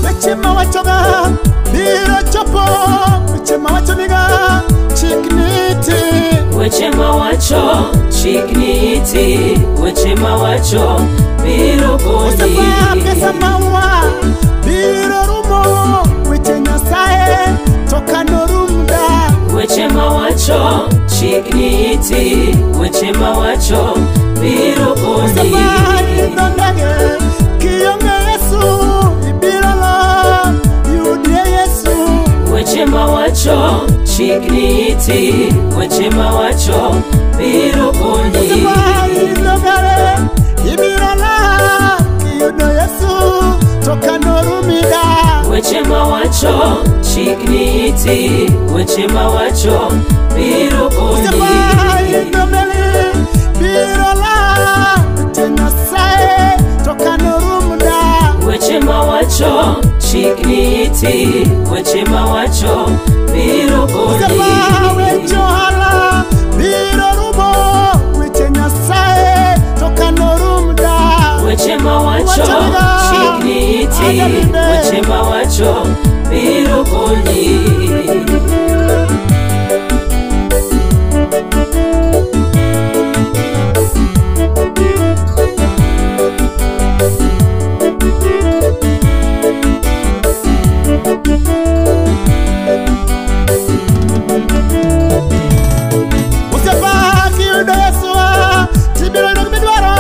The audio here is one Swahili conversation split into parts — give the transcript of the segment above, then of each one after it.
Wechema wachoga biro chopo, wechema wachoniga chikniti, wechema wacho chikniti, wechema wacho biro koni. Usapa pesa mawa biro rumo, weche Nyasaye toka norumda. Wechema wacho chikniti, wechema wacho biro koni. Usapa indondage kiyonge Yesu ibiro lo yudie Yesu. Wechema wacho chikniti, wechema wacho biro koni. Usapa indondage ibiro lo yudie Yesu toka norumida. Wechema wacho chikniti, wechema wacho biro koni. Usapa indondage biro lo weche Nyasaye toka norumda. Wechema wacho chikniti, wechema wacho biro koni. Usapa wecho hala biro rumo, weche Nyasaye toka norumda. Wechema wacho chikniti, wechema wacho biro koni. Usapa kiyudo Yesu tibiro nokbidwaro,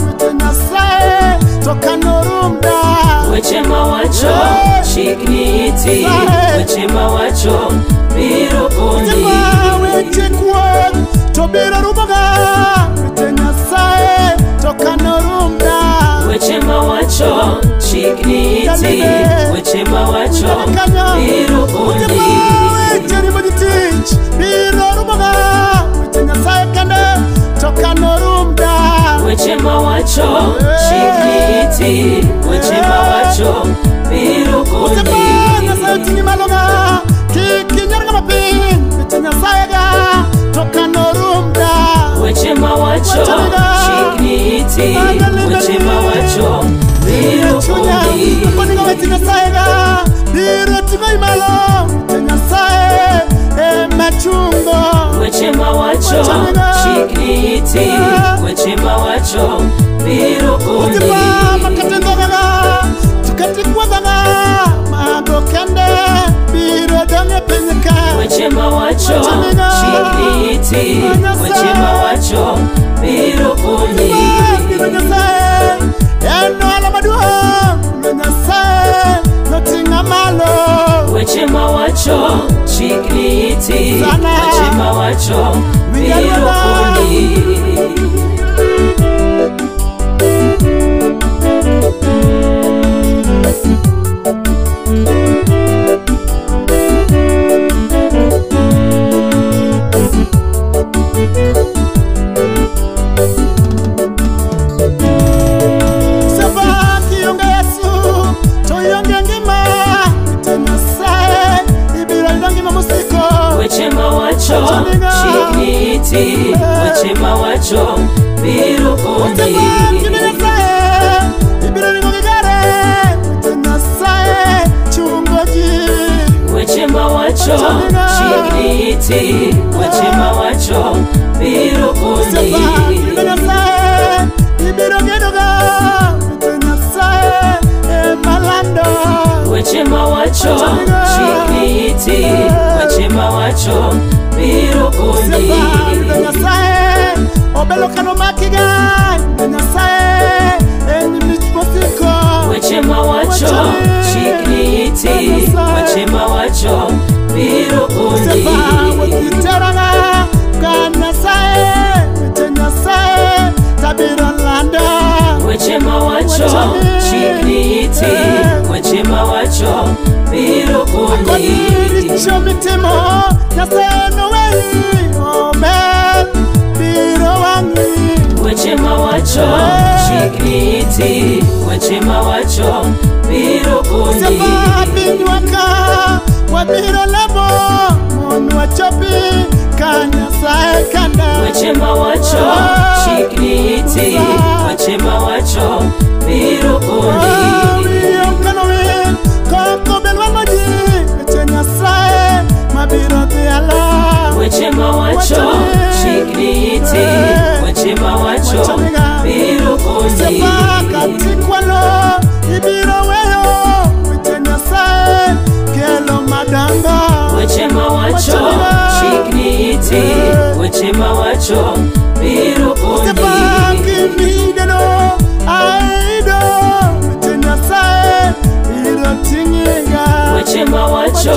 weche Nyasaye toka norumda. Wechema wacho chikniti, wechema wacho biro koni. Usapa weche kuon to biro rumoga, weche Nyasaye toka norumda. Wechema wacho chikniti, wechema wacho biro koni. Weche rimo jitich biro rumoga, weche Nyasaye kende toka norumda. Wechema wacho chikniti, wechema wacho biro Usapa koni. Nyasaye tingi maloga kikinyarga mapin, weche Nyasaye ga toka norumda. Wechema wacho chikniti, wechema wacho biro koni. Koniga weche Nyasaye ga biro tingo imalo, weche Nyasaye machungo. Wechema wacho chikniti, wechema wacho biro koni. Usapa makatendogaga tukatikwaga mago kende biro donge penyeka. Wechema wacho chikniti, wechema wacho biro koni. Biro Nyasaye eno ala maduong', Nyasaye noting'a malo. Wechema wacho chikniti, Sana. wechema wacho biro koni. Usapa kiyonge Yesu to yonge ngima, weche Nyasaye ibiro yudo ngima mosiko. Wechema wacho chikniti, wechema wacho biro koni. Usapa kiyonge Nyasaye ibiro ringo gigare, weche Nyasaye chungo ji. Wechema wacho chikniti, wechema wacho biro koni. Usapa kiyonge Nyasaye ibiro gedoga, weche Nyasaye malando. Wechema wacho chikniti, wechema wacho biro koni. Usapa Nyasaye obelo kano makiga, Nyasaye mich mosiko. Wechema wacho chikniti, wechema wacho biro koni. Usapa wotiteranga ka Nyasaye, weche Nyasaye tabiro lando. Wechema wacho chikniti, wechema wacho biro koni. Koni richo mitimo Nyasaye noweyi, omen biro wangi. Wechema wacho chikni iti weche mawacho biro konyi. Sepa piny waka wabiro lamo mon wachopi ka Nyasaye kende. Weche mawacho chikni iti weche mawacho biro konyi. Wiyo kano win koko belwano ji weche Nyasaye mabiro dhialo. Weche mawacho chikni iti weche mawacho biro konyi. Sepa katikwano ibiro weyo weche Nyasaye kelo madongo. Weche mawacho chikni iti weche mawacho biro konyi. Sepa kimideno aido weche Nyasaye biro ting'iga. Weche mawacho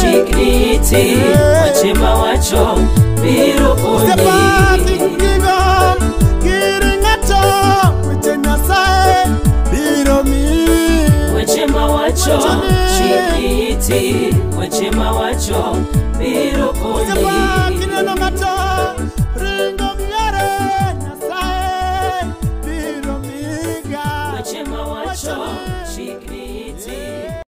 chikni iti weche mawacho biro konyi. Sepa king'igom giri ng'ato weche Nyasaye biro miyi. Weche mawacho chikni iti weche mawacho biro konyi.